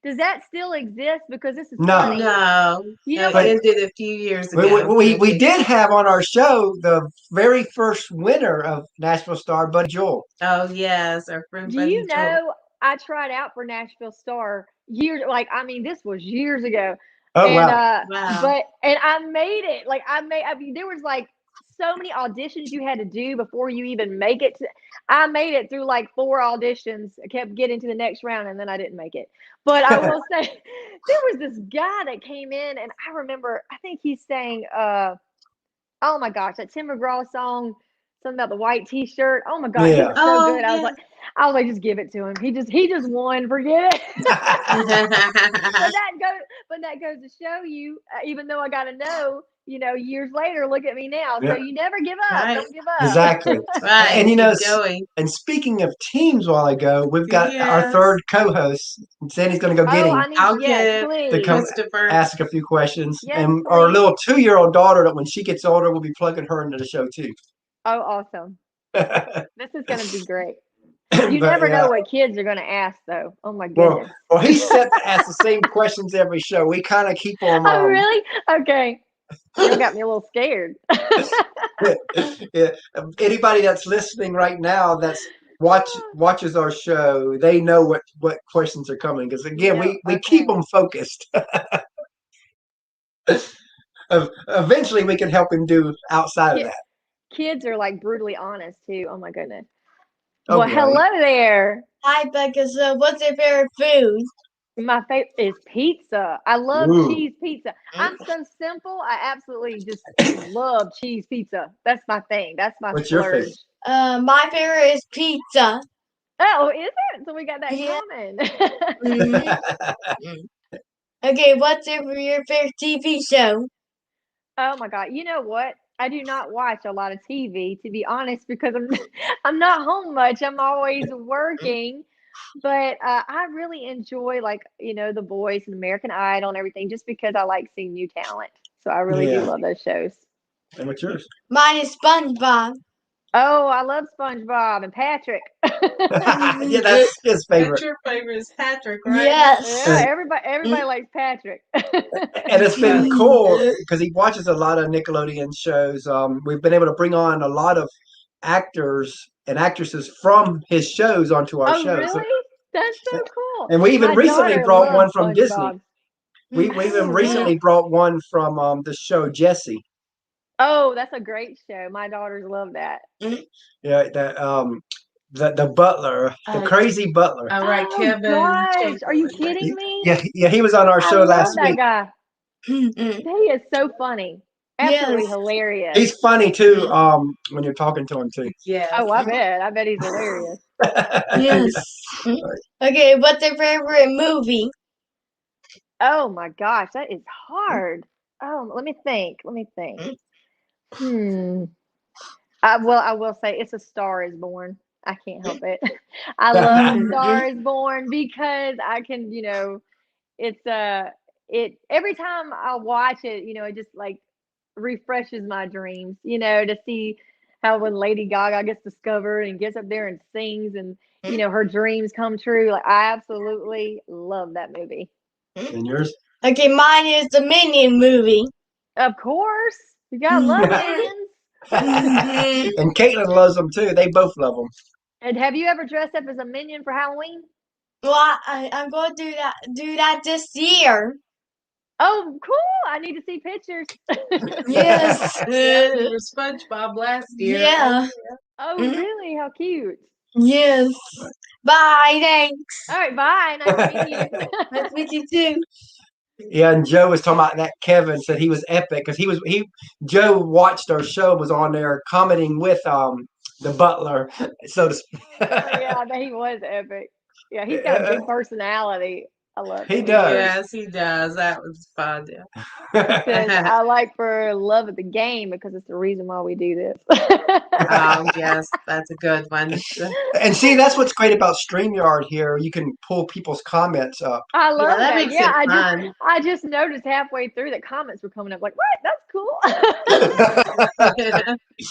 Speaker 3: does that still exist? Because this is
Speaker 1: no.
Speaker 3: funny.
Speaker 2: No,
Speaker 3: You know
Speaker 2: it
Speaker 1: But
Speaker 3: what?
Speaker 2: ended a few years
Speaker 1: we,
Speaker 2: ago.
Speaker 1: we did have on our show the very first winner of Nashville Star, Buddy Joel.
Speaker 2: Oh, yes, our friend
Speaker 3: Do
Speaker 2: Buddy
Speaker 3: you
Speaker 2: Joel.
Speaker 3: know I tried out for Nashville Star years this was years ago.
Speaker 1: Oh
Speaker 3: And
Speaker 1: wow.
Speaker 2: Wow.
Speaker 3: I made it. I mean there was like so many auditions you had to do before you even make it I made it through like 4 auditions. I kept getting to the next round and then I didn't make it. But I will say there was this guy that came in and I remember I think he sang oh my gosh, that Tim McGraw song, something about the white T-shirt. Oh my God, he
Speaker 1: Yeah.
Speaker 3: was so
Speaker 2: Oh,
Speaker 3: good.
Speaker 2: yeah.
Speaker 3: I was like, just give it to him. He just won. Forget it. But that goes to show you, even though I got to know, years later, look at me now. So
Speaker 1: Yeah.
Speaker 3: you never give up.
Speaker 2: Right.
Speaker 3: Don't give up.
Speaker 1: Exactly.
Speaker 2: Right.
Speaker 1: And
Speaker 2: Keep going.
Speaker 1: and speaking of teams, while ago, we've got our
Speaker 2: Yes.
Speaker 1: third co-host. Sandy's going to go get
Speaker 3: Oh,
Speaker 1: him
Speaker 3: I need
Speaker 2: I'll
Speaker 3: yes,
Speaker 2: get
Speaker 1: to
Speaker 3: please.
Speaker 1: come
Speaker 2: Christopher.
Speaker 1: ask a few questions.
Speaker 3: Yes,
Speaker 1: And our
Speaker 3: please.
Speaker 1: little 2-year-old daughter, that when she gets older, we'll be plugging her into the show too.
Speaker 3: Oh, awesome. This is going to be great.
Speaker 1: But
Speaker 3: You never
Speaker 1: yeah,
Speaker 3: know what kids are going to ask, though. Oh my
Speaker 1: well,
Speaker 3: goodness.
Speaker 1: he's set to ask the same questions every show. We kind of keep them.
Speaker 3: Oh, really? Okay. You got me a little scared.
Speaker 1: Yeah. Anybody that's listening right now that's watches our show, they know what questions are coming because again,
Speaker 3: No,
Speaker 1: we keep
Speaker 3: okay.
Speaker 1: them focused. Eventually, we can help him do outside of
Speaker 3: Ki-
Speaker 1: that.
Speaker 3: Kids are like brutally honest too. Oh my goodness.
Speaker 1: Oh,
Speaker 3: Well,
Speaker 1: great.
Speaker 3: hello there.
Speaker 4: Hi, Becca. So, what's your favorite food?
Speaker 3: My favorite is pizza. I love
Speaker 1: Ooh.
Speaker 3: cheese pizza. I'm so simple. I absolutely just love cheese pizza. That's my thing. That's my
Speaker 1: What's your
Speaker 3: splurge.
Speaker 1: favorite?
Speaker 4: My favorite is pizza.
Speaker 3: Oh, is it? So we got that in
Speaker 4: Yeah.
Speaker 3: common.
Speaker 4: Mhm. Okay, what's your favorite TV show?
Speaker 3: Oh my God. You know what? I do not watch a lot of TV, to be honest, because I'm I'm not home much. I'm always working. But I really enjoy like, The Voice and American Idol and everything just because I like seeing new talent. So I really do
Speaker 1: Yeah.
Speaker 3: love those shows.
Speaker 1: And what's yours?
Speaker 4: Mine is SpongeBob.
Speaker 3: Oh, I love SpongeBob and Patrick.
Speaker 1: Yeah, that's his favorite.
Speaker 2: That's your favorite is Patrick, right?
Speaker 3: Yeah,
Speaker 4: Yes.
Speaker 3: everybody likes Patrick.
Speaker 1: And it's been cool because he watches a lot of Nickelodeon shows. We've been able to bring on a lot of actors and actresses from his shows onto our
Speaker 3: Oh,
Speaker 1: show.
Speaker 3: really? That's so cool.
Speaker 1: And we even
Speaker 3: My
Speaker 1: recently
Speaker 3: daughter
Speaker 1: brought one
Speaker 3: loves
Speaker 1: from Disney.
Speaker 3: SpongeBob.
Speaker 1: We even
Speaker 3: Oh,
Speaker 1: recently
Speaker 3: wow.
Speaker 1: brought one from the show Jessie.
Speaker 3: Oh, that's a great show. My daughters love that.
Speaker 1: Yeah, the butler, the crazy butler.
Speaker 2: All right,
Speaker 3: Oh
Speaker 2: Kevin.
Speaker 3: gosh, are you
Speaker 2: Chamberlain, right?
Speaker 3: kidding me?
Speaker 1: Yeah, he was on our
Speaker 3: I
Speaker 1: show
Speaker 3: love
Speaker 1: last
Speaker 3: that
Speaker 1: week.
Speaker 3: guy.
Speaker 4: Yes.
Speaker 3: He is so funny. Absolutely hilarious.
Speaker 1: He's funny too. When you're talking to him too.
Speaker 2: Yes.
Speaker 3: Oh, I bet. I bet he's hilarious.
Speaker 4: Yes. Okay, what's your favorite movie?
Speaker 3: Oh my gosh, that is hard. Oh, let me think. Let me think. Hmm. I will say it's A Star Is Born. I can't help it. I love A Star Is Born because I can, it's it every time I watch it, it just like refreshes my dreams, to see how when Lady Gaga gets discovered and gets up there and sings and her dreams come true. Like I absolutely love that movie.
Speaker 1: And yours?
Speaker 4: Okay, mine is the Minion movie.
Speaker 3: Of course. You gotta love Minions.
Speaker 1: And Caitlin loves them too. They both love them.
Speaker 3: And have you ever dressed up as a Minion for Halloween?
Speaker 4: Well, I'm going to do that this year.
Speaker 3: Oh, cool. I need to see pictures.
Speaker 4: Yes.
Speaker 2: Yeah, you were SpongeBob last year.
Speaker 4: Yeah.
Speaker 3: Oh, really? How cute.
Speaker 4: Yes. Bye. Thanks.
Speaker 3: All right, bye. Nice to meet you.
Speaker 4: Nice to meet you too.
Speaker 1: Yeah, and Joe was talking about that. Kevin said he was epic because Joe watched our show, was on there commenting with the butler, so to speak.
Speaker 3: Oh, yeah, I bet he was epic. Yeah, he's got a big personality. I love
Speaker 1: He
Speaker 3: him.
Speaker 1: does.
Speaker 2: Yes, he does. That was fun. Yeah.
Speaker 3: He says, I like for love of the game because it's the reason why we do this.
Speaker 2: Oh, yes, that's a good one.
Speaker 1: And see, that's what's great about StreamYard here. You can pull people's comments up.
Speaker 3: I love
Speaker 2: that
Speaker 3: that.
Speaker 2: makes
Speaker 3: Yeah,
Speaker 2: it fun.
Speaker 3: I just noticed halfway through that comments were coming up like, what? That's cool.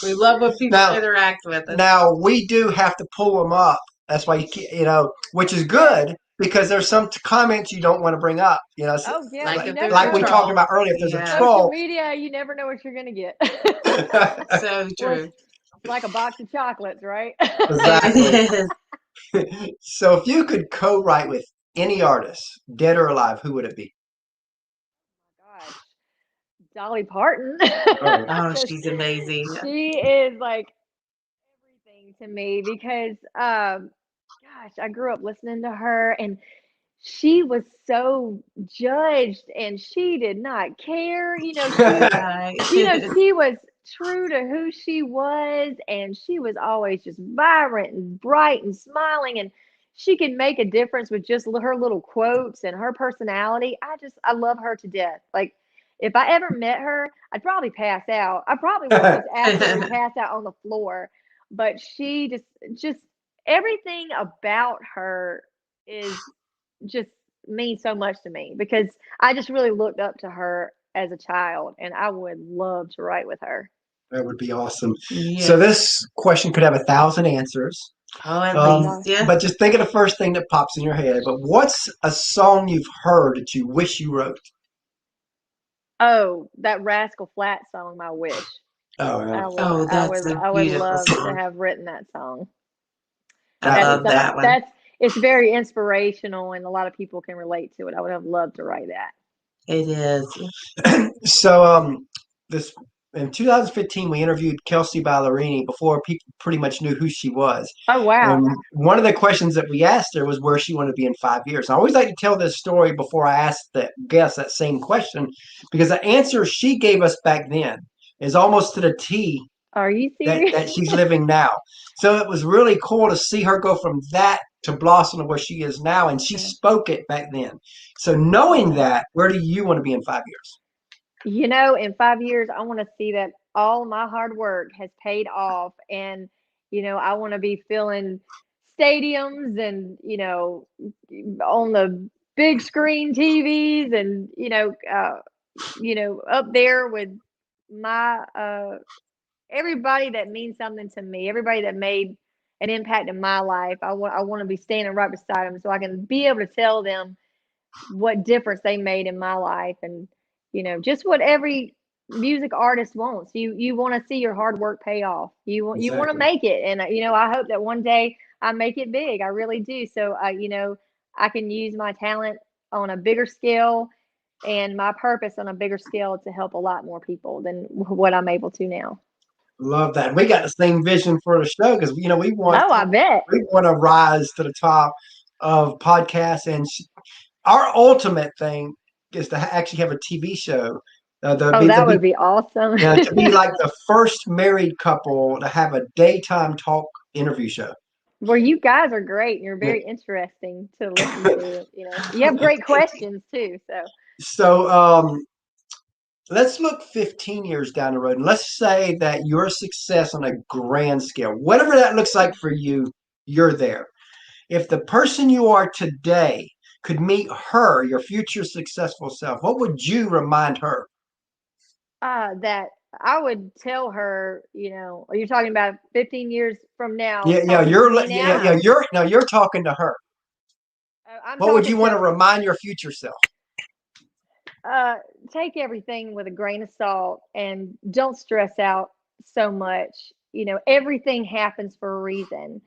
Speaker 2: We love when people interact with us.
Speaker 1: Now, we do have to pull them up. That's why, which is good because there's some comments you don't want to bring up.
Speaker 3: Oh, yeah.
Speaker 1: Like we talked about earlier, if there's a troll.
Speaker 3: Social media, you never know what you're going to get.
Speaker 2: So true.
Speaker 3: It's like a box of chocolates, right?
Speaker 1: Exactly. So if you could co-write with any artist, dead or alive, who would it be?
Speaker 3: Oh, gosh. Dolly Parton.
Speaker 2: Oh, she's amazing.
Speaker 3: She is like everything to me because, gosh, I grew up listening to her and she was so judged and she did not care. She was true to who she was and she was always just vibrant and bright and smiling and she could make a difference with just her little quotes and her personality. I love her to death. Like if I ever met her, I'd probably pass out. I probably would just absolutely pass out on the floor. But she just everything about her is just means so much to me because I just really looked up to her as a child and I would love to write with her.
Speaker 1: That would be awesome.
Speaker 2: Yes.
Speaker 1: So this question could have 1,000 answers.
Speaker 2: Oh, at least, yeah.
Speaker 1: But just think of the first thing that pops in your head. But what's a song you've heard that you wish you wrote?
Speaker 3: Oh, that Rascal Flatts song, My Wish.
Speaker 1: Oh, yeah.
Speaker 3: I would love to have written that song.
Speaker 2: I love that one.
Speaker 3: It's very inspirational and a lot of people can relate to it. I would have loved to write that.
Speaker 2: It is.
Speaker 1: So in 2015 we interviewed Kelsey Ballerini before people pretty much knew who she was.
Speaker 3: Oh wow.
Speaker 1: And one of the questions that we asked her was where she wanted to be in 5 years. And I always like to tell this story before I ask the guest that same question because the answer she gave us back then is almost to the T.
Speaker 3: Are you serious?
Speaker 1: That she's living now. So it was really cool to see her go from that to blossom to where she is now. And she spoke it back then. So knowing that, where do you want to be in 5 years?
Speaker 3: In 5 years, I want to see that all my hard work has paid off. And, I want to be filling stadiums and, on the big screen TVs and, up there with my, everybody that means something to me, everybody that made an impact in my life. I want to be standing right beside them so I can be able to tell them what difference they made in my life. And just what every music artist wants. You want to see your hard work pay off. You want to
Speaker 1: Exactly.
Speaker 3: make it. And I hope that one day I make it big. I really do. So I can use my talent on a bigger scale and my purpose on a bigger scale to help a lot more people than what I'm able to now.
Speaker 1: Love that. We got the same vision for the show because we want
Speaker 3: Oh, I bet.
Speaker 1: to rise to the top of podcasts, and our ultimate thing is to actually have a TV show.
Speaker 3: Oh, that would be awesome.
Speaker 1: To be like the first married couple to have a daytime talk interview show.
Speaker 3: Well, you guys are great and you're
Speaker 1: Yeah.
Speaker 3: very interesting to listen to. You have great questions too. So,
Speaker 1: So let's look 15 years down the road, and let's say that your success on a grand scale, whatever that looks like for you, you're there. If the person you are today could meet her, your future successful self, what would you remind her?
Speaker 3: that I would tell her, are you talking about 15 years from now,
Speaker 1: Yeah, yeah,
Speaker 3: talking to me now?
Speaker 1: you're talking to her.
Speaker 3: I'm
Speaker 1: What would you
Speaker 3: talking
Speaker 1: want to
Speaker 3: to,
Speaker 1: remind your future self?
Speaker 3: uh, take everything with a grain of salt and don't stress out so much. Everything happens for a reason.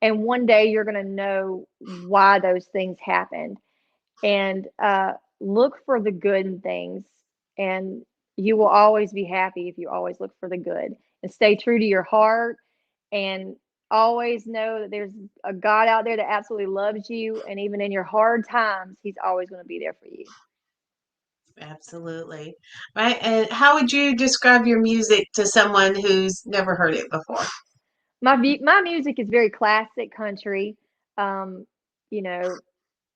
Speaker 3: And one day you're going to know why those things happened. And look for the good in things. And you will always be happy if you always look for the good and stay true to your heart and always know that there's a God out there that absolutely loves you. And even in your hard times, He's always going to be there for you.
Speaker 2: Absolutely. Right. And how would you describe your music to someone who's never heard it before?
Speaker 3: My music is very classic country. Um, you know,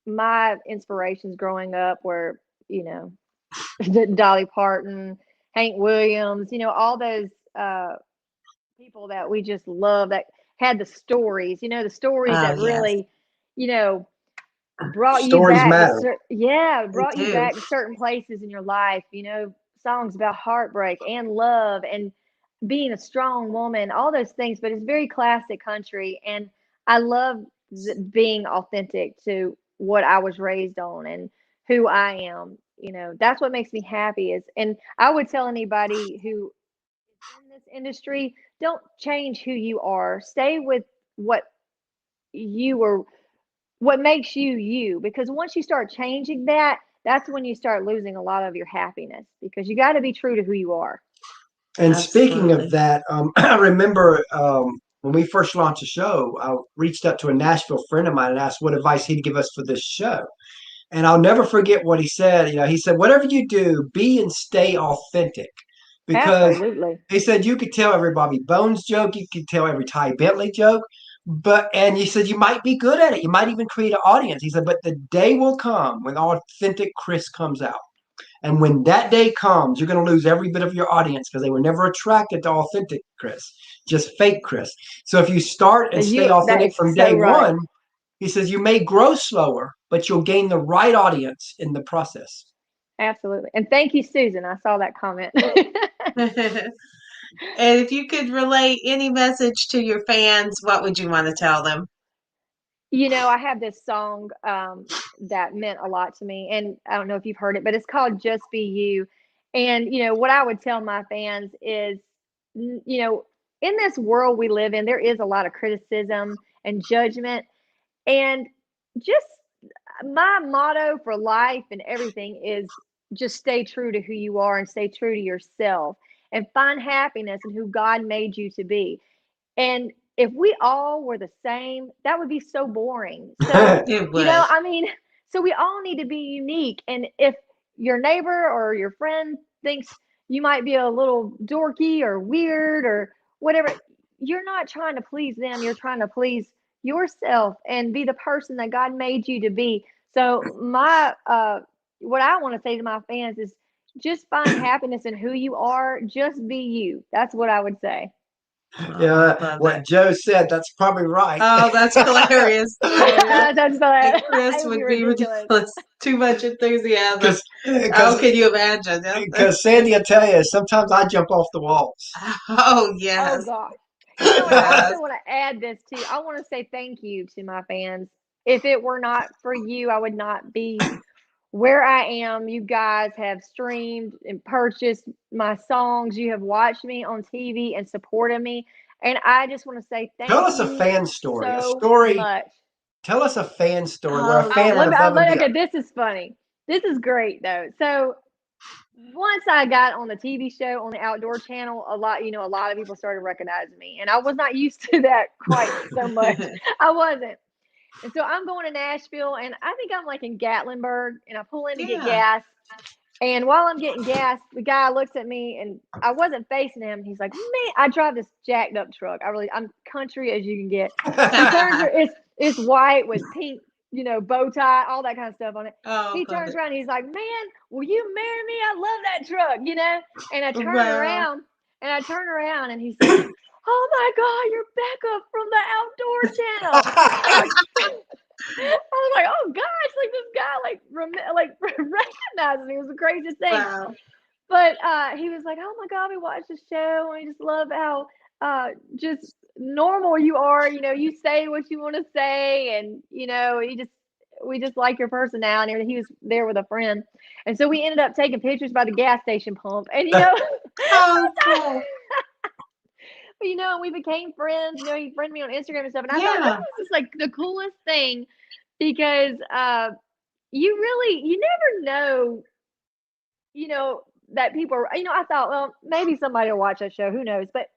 Speaker 3: my inspirations growing up were, you know, Dolly Parton, Hank Williams, all those people that we just love that had the stories, the stories
Speaker 2: Oh,
Speaker 3: that
Speaker 2: yes,
Speaker 3: really, you know, brought you
Speaker 1: Stories
Speaker 3: back to
Speaker 1: matter.
Speaker 2: they
Speaker 3: brought you
Speaker 2: do.
Speaker 3: back to certain places in your life, songs about heartbreak and love and being a strong woman, all those things, but it's very classic country. And I love being authentic to what I was raised on and who I am. That's what makes me happy and I would tell anybody who is in this industry, don't change who you are. Stay with what you were, what makes you you, because once you start changing that, that's when you start losing a lot of your happiness because you got to be true to who you are.
Speaker 1: And speaking of
Speaker 2: Absolutely.
Speaker 1: that, I remember when we first launched the show, I reached out to a Nashville friend of mine and asked what advice he'd give us for this show. And I'll never forget what he said. He said, whatever you do, be and stay authentic. Because
Speaker 3: Absolutely.
Speaker 1: he said you could tell every Bobby Bones joke, you could tell every Ty Bentley joke, and he said you might be good at it. You might even create an audience. He said, but the day will come when authentic Chris comes out. And when that day comes, you're going to lose every bit of your audience because they were never attracted to authentic Chris, just fake Chris. So if you start and stay
Speaker 3: That
Speaker 1: authentic
Speaker 3: is
Speaker 1: from
Speaker 3: so
Speaker 1: day
Speaker 3: right.
Speaker 1: one, he says you may grow slower, but you'll gain the right audience in the process.
Speaker 3: Absolutely. And thank you, Susan. I saw that comment.
Speaker 2: And if you could relate any message to your fans, what would you want to tell them?
Speaker 3: I have this song that meant a lot to me, and I don't know if you've heard it, but it's called Just Be You. And, what I would tell my fans is, in this world we live in, there is a lot of criticism and judgment. And just my motto for life and everything is just stay true to who you are and stay true to yourself and find happiness in who God made you to be. And if we all were the same, that would be so boring. So,
Speaker 2: It would.
Speaker 3: I mean, so we all need to be unique. And if your neighbor or your friend thinks you might be a little dorky or weird or whatever, you're not trying to please them. You're trying to please yourself and be the person that God made you to be. So, what I want to say to my fans is just find happiness in who you are. Just be you. That's what I would say.
Speaker 1: Yeah, what Joe said, that's probably right.
Speaker 2: Oh, that's hilarious.
Speaker 3: That's
Speaker 2: And
Speaker 3: fine.
Speaker 2: Chris
Speaker 3: It
Speaker 2: would
Speaker 3: be
Speaker 2: be ridiculous. Too much enthusiasm. How can you imagine?
Speaker 1: Because Sandy, I tell you, sometimes I jump off the walls.
Speaker 2: Oh,
Speaker 3: Oh
Speaker 2: yes.
Speaker 3: God. You know, and I
Speaker 2: Yes.
Speaker 3: also want to add this too. I want to say thank you to my fans. If it were not for you, I would not be where I am. You guys have streamed and purchased my songs. You have watched me on TV and supported me. And I just want to say
Speaker 1: Tell
Speaker 3: thank
Speaker 1: us a
Speaker 3: you
Speaker 1: fan story. A
Speaker 3: so
Speaker 1: story.
Speaker 3: much.
Speaker 1: Tell us a fan story where a
Speaker 2: Oh,
Speaker 1: fan went above and beyond.
Speaker 3: Okay, this is funny. This is great though. So once I got on the TV show on the Outdoor Channel, a lot of people started recognizing me, and I was not used to that quite so much. I wasn't. And so I'm going to Nashville, and I think I'm like in Gatlinburg, and I pull in to get
Speaker 2: Yeah.
Speaker 3: gas. And while I'm getting gas, the guy looks at me, and I wasn't facing him. He's like, "Man, I drive this jacked up truck. I'm country as you can get." He turns, it's white with pink, bow tie, all that kind of stuff on it.
Speaker 2: Oh,
Speaker 3: He turns around, and he's like, "Man, will you marry me? I love that truck." And I turn
Speaker 2: wow.
Speaker 3: around, and he says, "Oh my God, you're Becca from the Outdoor Channel." I was like, "Oh gosh!" Like this guy, recognized me. It was the craziest thing.
Speaker 2: Wow.
Speaker 3: But he was like, "Oh my God, we watched the show, and we just love how just normal you are. You say what you want to say, and we just like your personality." And he was there with a friend, and so we ended up taking pictures by the gas station pump, and
Speaker 2: Oh, cool.
Speaker 3: we became friends. He friended me on Instagram and stuff, and I thought
Speaker 2: Yeah.
Speaker 3: that was just like the coolest thing because you never know that people are, I thought, well, maybe somebody will watch that show, who knows, but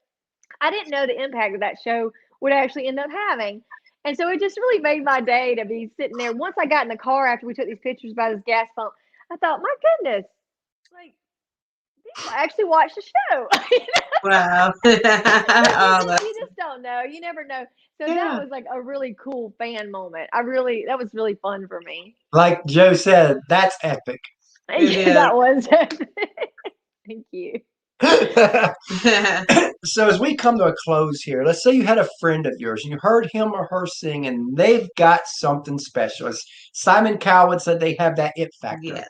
Speaker 3: I didn't know the impact that show would actually end up having. And so it just really made my day to be sitting there. Once I got in the car after we took these pictures by this gas pump, I thought, my goodness, like people actually watch the show.
Speaker 2: Wow.
Speaker 3: You just don't know. You never know. So that
Speaker 2: Yeah.
Speaker 3: was like a really cool fan moment. That was really fun for me.
Speaker 1: Like Joe said, that's epic.
Speaker 3: That was. Thank you.
Speaker 1: So as we come to a close here, let's say you had a friend of yours and you heard him or her sing and they've got something special. As Simon Cowell said, they have that it factor.
Speaker 2: Yeah.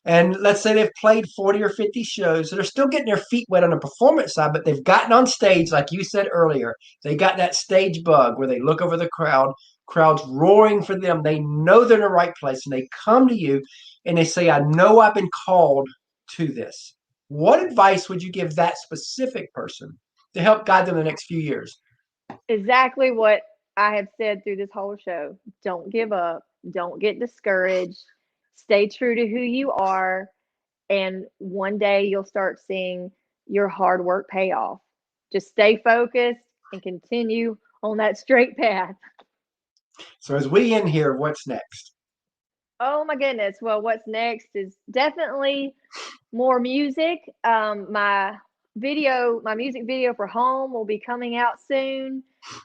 Speaker 1: And let's say they've played 40 or 50 shows. So they're still getting their feet wet on the performance side, but they've gotten on stage, like you said earlier. They got that stage bug where they look over the crowd's roaring for them. They know they're in the right place, and they come to you and they say, "I know I've been called to this." What advice would you give that specific person to help guide them the next few years?
Speaker 3: Exactly what I have said through this whole show. Don't give up. Don't get discouraged. Stay true to who you are. And one day you'll start seeing your hard work pay off. Just stay focused and continue on that straight path.
Speaker 1: So as we end here, what's next?
Speaker 3: Oh my goodness. Well, what's next is definitely more music. My music video for home will be coming out soon.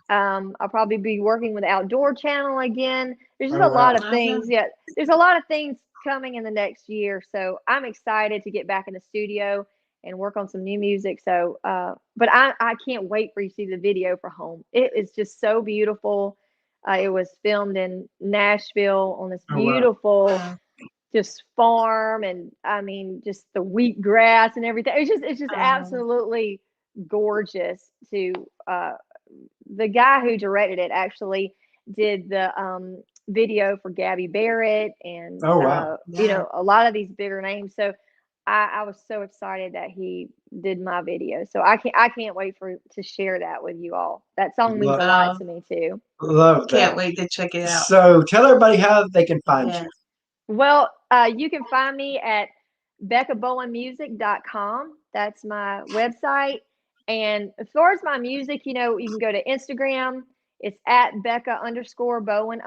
Speaker 3: I'll probably be working with Outdoor Channel again. There's just a lot of things. Yeah, there's a lot of things coming in the next year. So I'm excited to get back in the studio and work on some new music. So, but I can't wait for you to see the video for home. It is just so beautiful. It was filmed in Nashville on this beautiful just farm, and I mean just the wheatgrass and everything. It's just absolutely gorgeous. To the guy who directed it actually did the video for Gabby Barrett and a lot of these bigger names. So I was so excited that he did my video. So I can't wait to share that with you all. That song means a lot to me too.
Speaker 1: Love that.
Speaker 2: Can't wait to check it out.
Speaker 1: So tell everybody how they can find you.
Speaker 3: Well, you can find me at beccabowenmusic.com. That's my website. And as far as my music, you can go to Instagram. It's at Becca_Bowen_.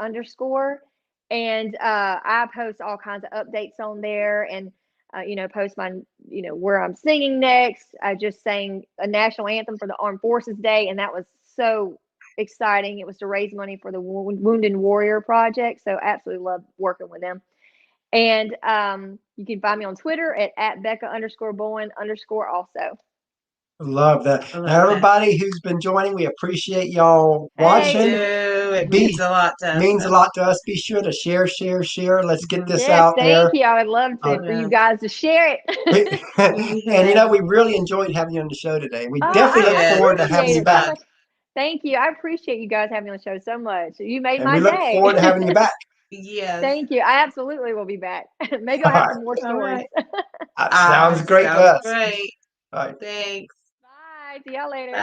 Speaker 3: And I post all kinds of updates on there, and post my, where I'm singing next. I just sang a national anthem for the Armed Forces Day, and that was so exciting. It was to raise money for the Wounded Warrior Project. So absolutely love working with them. And You can find me on Twitter at Becca_Bowen_ also.
Speaker 1: Love that.
Speaker 2: I love
Speaker 1: Now, everybody who's been joining, we appreciate y'all watching.
Speaker 2: It means a lot to us.
Speaker 1: Means a lot to us. Be sure to share. Let's get this
Speaker 3: Yes,
Speaker 1: out there.
Speaker 3: thank you. I would love to for you guys to share it.
Speaker 1: And we really enjoyed having you on the show today. We definitely look forward to having you back.
Speaker 3: So thank you. I appreciate you guys having me on the show so much. You made my day.
Speaker 1: We look forward to having you back.
Speaker 2: Yes.
Speaker 3: Thank you. I absolutely will be back. Maybe I'll have some more stories.
Speaker 1: Sounds great to us.
Speaker 2: Great.
Speaker 1: All right.
Speaker 2: Thanks.
Speaker 3: Bye. See y'all later.
Speaker 2: Bye.